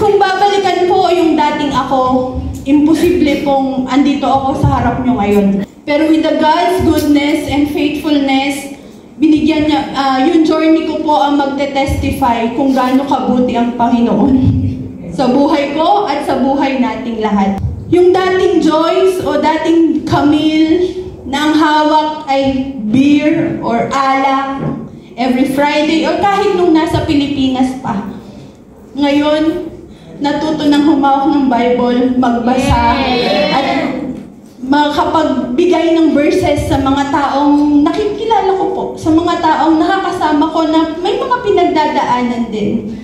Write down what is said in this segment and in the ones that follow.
Kung babalikan po yung dating ako, imposible pong andito ako sa harap nyo ngayon. Pero with the God's goodness and faithfulness, binigyan niya, yung journey ko po ang magte-testify kung gaano kabuti ang Panginoon sa buhay ko at sa buhay nating lahat. Yung dating Joyce o dating Camille na ang hawak ay beer or alak every Friday or kahit nung nasa Pilipinas pa. Ngayon, natuto ng humawak ng Bible, magbasa, at makapagbigay ng verses sa mga taong nakikilala ko po, sa mga taong nakakasama ko na may mga pinagdadaanan din.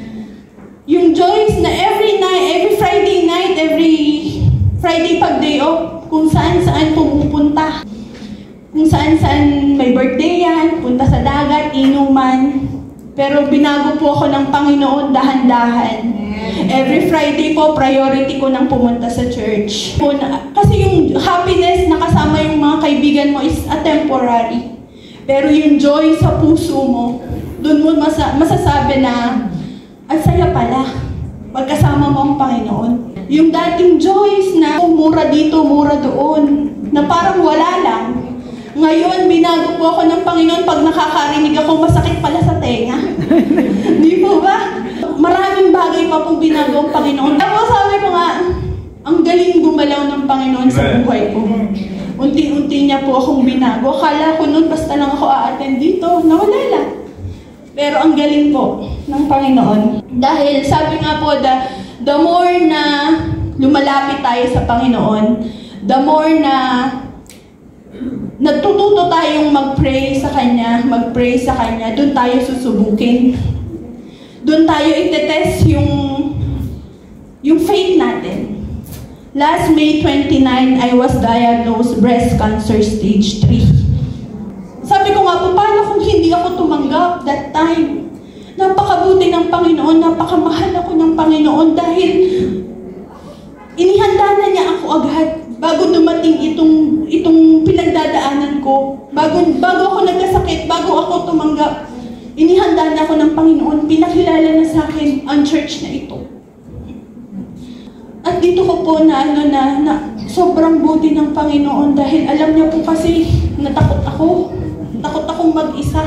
Yung Joyce na every Friday night, every Friday pag day off, kung saan-saan pumupunta. Kung saan-saan may birthday yan, punta sa dagat, inuman. Pero binago po ako ng Panginoon dahan-dahan. Every Friday po, priority ko nang pumunta sa church. Kasi yung happiness na kasama yung mga kaibigan mo is a temporary. Pero yung joy sa puso mo, doon mo masasabi na, ang saya pala, pagkasama mo ang Panginoon. Yung dating joys na mura dito, mura doon, na parang wala lang. Ngayon, binago po ako ng Panginoon pag nakakarinig ako, masakit pala sa tenga. Di po ba? Maraming bagay pa pong binago ang Panginoon. Tapos sabi ko nga, ang galing gumalaw ng Panginoon sa buhay ko. Unti-unti niya po akong binago. Akala ko noon, basta lang ako a-attend dito, nawala lang. Pero ang galing po ng Panginoon. Dahil sabi nga po, the more na lumalapit tayo sa Panginoon, the more na natututo tayong mag-pray sa Kanya, doon tayo susubukin. Doon tayo itetest yung faith natin. Last May 29, I was diagnosed breast cancer stage 3. Sabi ko nga po, paano kung hindi ako tumanggap that time? Napakabuti ng Panginoon, napakamahal ako ng Panginoon dahil inihanda na niya ako agad bago dumating itong pinagdadaanan ko. Bago ako nagkasakit, bago ako tumanggap, inihanda na ako ng Panginoon, pinakilala na sa akin ang church na ito. At dito ko po na sobrang buti ng Panginoon dahil alam niya po kasi natakot akong mag-isa.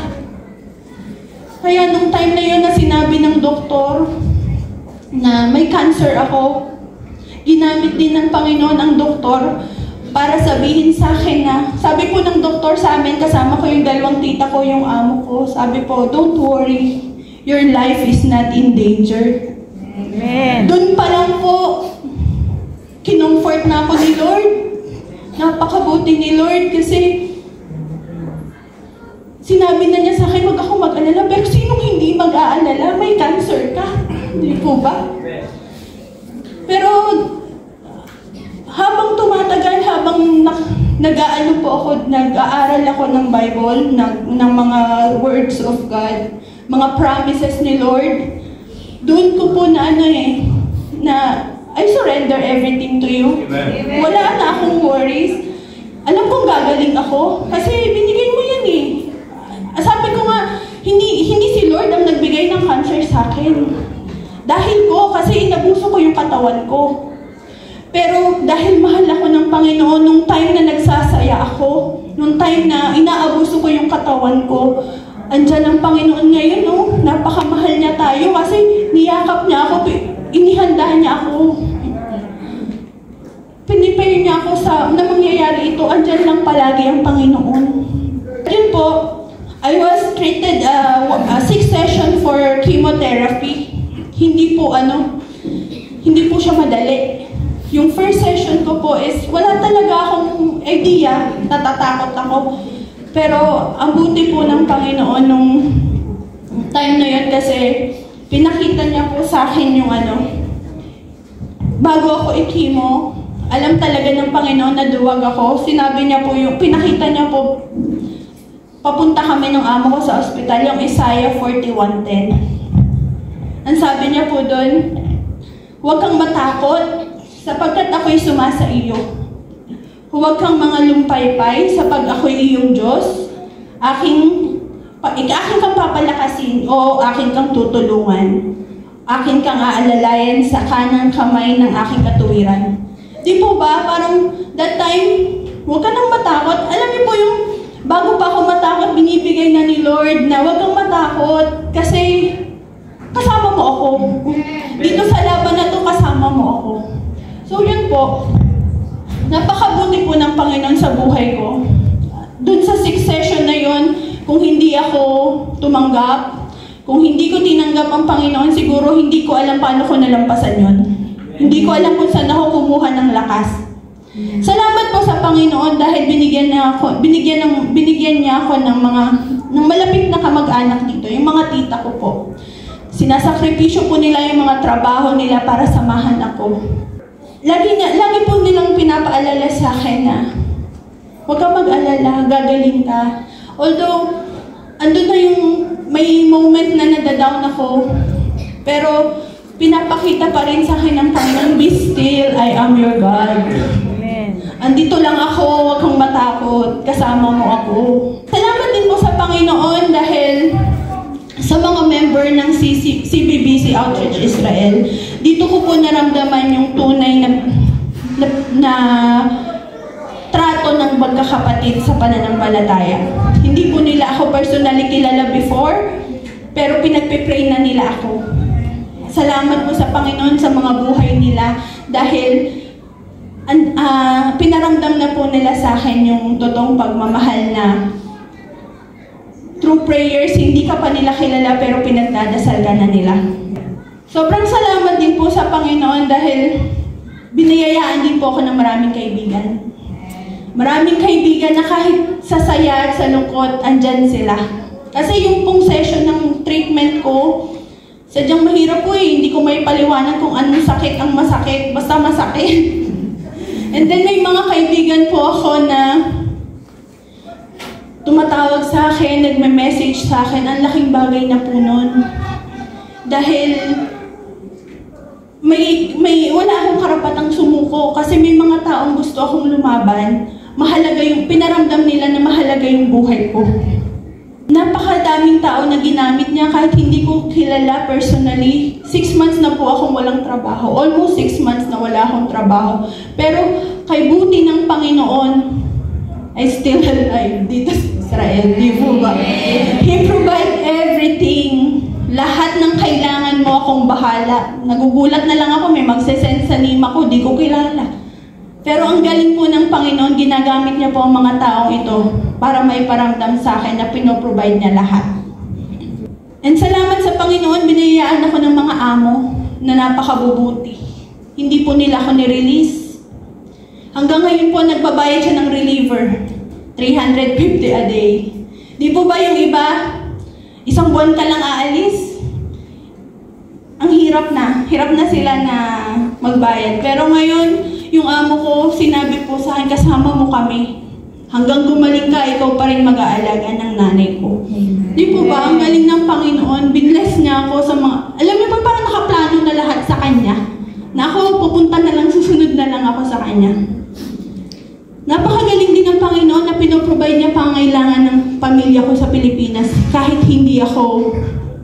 Kaya nung time na yun na sinabi ng doktor na may cancer ako, ginamit din ng Panginoon ang doktor para sabihin sa akin na, sabi po ng doktor sa amin, kasama ko yung dalawang tita ko, yung amo ko, sabi po, don't worry, your life is not in danger. Amen. Doon pa lang po, kinomfort na ako ni Lord. Napakabuti ni Lord kasi sinabi na niya sa akin, wag ako mag-alala. Pero sinong hindi mag-aalala? May cancer ka. Hindi po ba? Pero habang tumatagal, habang nag-aaral ako ng Bible, ng mga words of God, mga promises ni Lord, doon ko po na I surrender everything to you. Amen. Wala na akong worries. Alam kong gagaling ako kasi binigay mo yan eh. Sabi ko nga, hindi si Lord ang nagbigay ng cancer sa akin. Dahil ko, kasi inabuso ko yung katawan ko. Pero dahil mahal ako ng Panginoon, nung time na nagsasaya ako, nung time na inaabuso ko yung katawan ko, andyan ang Panginoon ngayon, no? Napakamahal niya tayo kasi niyakap niya ako, inihanda niya ako. Pinipare niya ako na mangyayari ito, andyan lang palagi ang Panginoon. Yun po, I was treated 6 session for chemotherapy. Hindi po siya madali. Yung first session ko po is wala talaga akong idea, natatakot ako. Pero ang buti po ng Panginoon nung time na yun kasi pinakita niya po sa akin yung bago ako i-chemo, alam talaga ng Panginoon na duwag ako. Sinabi niya po pinakita niya po, papunta kami ng amo ko sa ospital, yung Isaiah 41:10. Ang sabi niya po doon, huwag kang matakot sapagkat ako'y sumasa iyo. Huwag kang mga lumpaypay sapag ako'y iyong Diyos. Aking kang papalakasin o aking kang tutulungan. akin kang aalalayan sa kanang kamay ng aking katuwiran. Di po ba, parang that time, huwag ka nang matakot. Alam niyo po yung, bago pa ako matakot, binibigay na ni Lord na huwag kang matakot kasi kasama mo ako. Dito sa laban na to, kasama mo ako. So yun po, napakabuti po ng Panginoon sa buhay ko. Doon sa 6th session na yun, kung hindi ako tumanggap, kung hindi ko tinanggap ang Panginoon, siguro hindi ko alam paano ko nalampasan yun. Hindi ko alam kung saan ako kumuha ng lakas. Salamat po sa Panginoon dahil binigyan niya ako ng malapit na kamag-anak dito, yung mga tita ko po. Sinasakripisyo po nila yung mga trabaho nila para samahan ako. Lagi po nilang pinapaalala sa akin na huwag kang mag-alala, gagaling ka. Although, andun na yung may moment na nadadown ako, pero pinapakita pa rin sa akin ng Panginoon, be still, I am your God. Amen. Andito lang ako, huwag kang matakot, kasama mo ako. Salamat din po sa Panginoon dahil sa mga member ng CBBC Outreach Israel, dito ko po naramdaman yung tunay na trato ng magkakapatid sa pananampalataya. Hindi po nila ako personally kilala before, pero pinagpipray na nila ako. Salamat po sa Panginoon sa mga buhay nila dahil pinaramdam na po nila sa akin yung totoong pagmamahal na through prayers, hindi ka pa nila kilala pero pinagdadasal ka na nila. Sobrang salamat din po sa Panginoon dahil biniyayaan din po ako ng maraming kaibigan. Maraming kaibigan na kahit sa saya at sa lungkot, andyan sila. Kasi yung pong session ng treatment ko, sadyang mahirap po eh. Hindi ko may paliwanag kung anong sakit ang masakit. Basta masakit. And then may mga kaibigan po ako na tumatawag sa akin, nagme-message sa akin. Ang laking bagay na po nun. Dahil wala akong karapatang sumuko kasi may mga taong gusto akong lumaban. Mahalaga yung, pinaramdam nila na mahalaga yung buhay ko. Napakadaming tao na ginamit niya kahit hindi ko kilala personally. 6 months na po akong walang trabaho. Almost 6 months na wala akong trabaho. Pero kay buti ng Panginoon, I still alive dito sa Israel. Di po ba? He provide everything. Lahat ng kailangan mo akong bahala. Nagugulat na lang ako, may magsesend sa nima ko, di ko kilala. Pero ang galing po ng Panginoon, ginagamit niya po ang mga taong ito para may paramdam sa akin na pinoprovide niya lahat. And salamat sa Panginoon, binayaan ako ng mga amo na napakabubuti. Hindi po nila ako ni-release. Hanggang ngayon po, nagbabayad siya ng reliever. 350 a day. Di po ba yung iba, isang buwan ka lang aalis? Ang hirap na sila na magbayad. Pero ngayon, yung amo ko, sinabi po sa akin, kasama mo kami. Hanggang gumaling ka, ikaw pa rin mag-aalaga ng nanay ko. Di po ba, ang galing ng Panginoon, binless niya ako sa mga, alam niyo ba, parang nakaplano na lahat sa Kanya. Na ako, pupunta na lang, susunod na lang ako sa Kanya. Napakagaling din ng Panginoon na pinoprovide niya pangailangan ng pamilya ko sa Pilipinas kahit hindi ako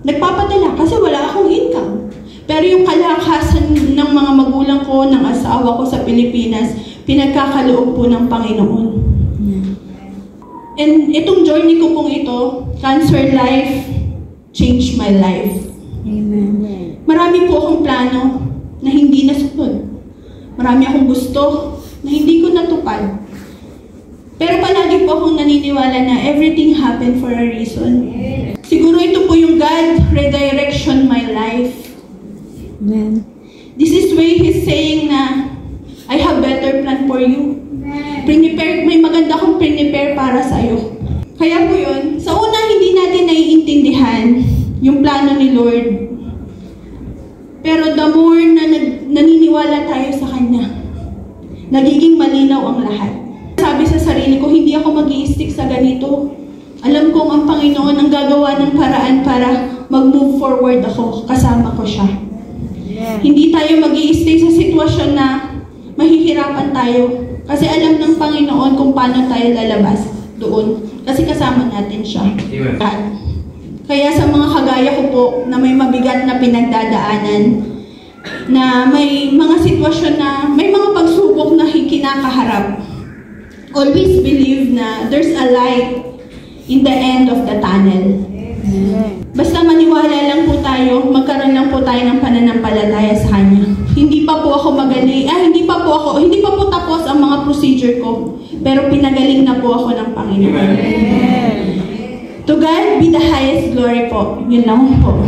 nagpapadala kasi wala akong income. Pero yung kalakasan ng mga magulang ko, ng asawa ko sa Pilipinas, pinagkakaloob po ng Panginoon. And itong journey ko pong ito, Cancer Life, changed my life. Amen. Marami po akong plano na hindi nasunod. Marami akong gusto na hindi ko natupad. Pero palagi po akong naniniwala na everything happened for a reason. Siguro ito po yung God redirection my life. Amen. This is why He's saying na I have better plan for you. Prepare, may maganda akong prepare para sa iyo. Kaya po yun, sa una hindi natin naiintindihan yung plano ni Lord. Pero the more na naniniwala tayo sa Kanya, nagiging malinaw ang lahat. Sabi sa sarili ko, hindi ako mag-i-stick sa ganito. Alam kong ang Panginoon ang gagawa ng paraan para mag-move forward ako, kasama ko siya. Yeah. Hindi tayo mag-i-stay sa sitwasyon na mahihirapan tayo. Kasi alam ng Panginoon kung paano tayo lalabas doon. Kasi kasama natin siya. Kaya sa mga kagaya ko po na may mabigat na pinagdadaanan, na may mga sitwasyon na may mga pagsubok na kinakaharap, always believe na there's a light in the end of the tunnel. Basta maniwala lang po tayo, magkaroon lang po tayo ng pananampalataya sa Kanya. Hindi pa po ako magaling, hindi pa po tapos ang mga procedure ko, pero pinagaling na po ako ng Panginoon. To God be the highest glory po. Yun lang po.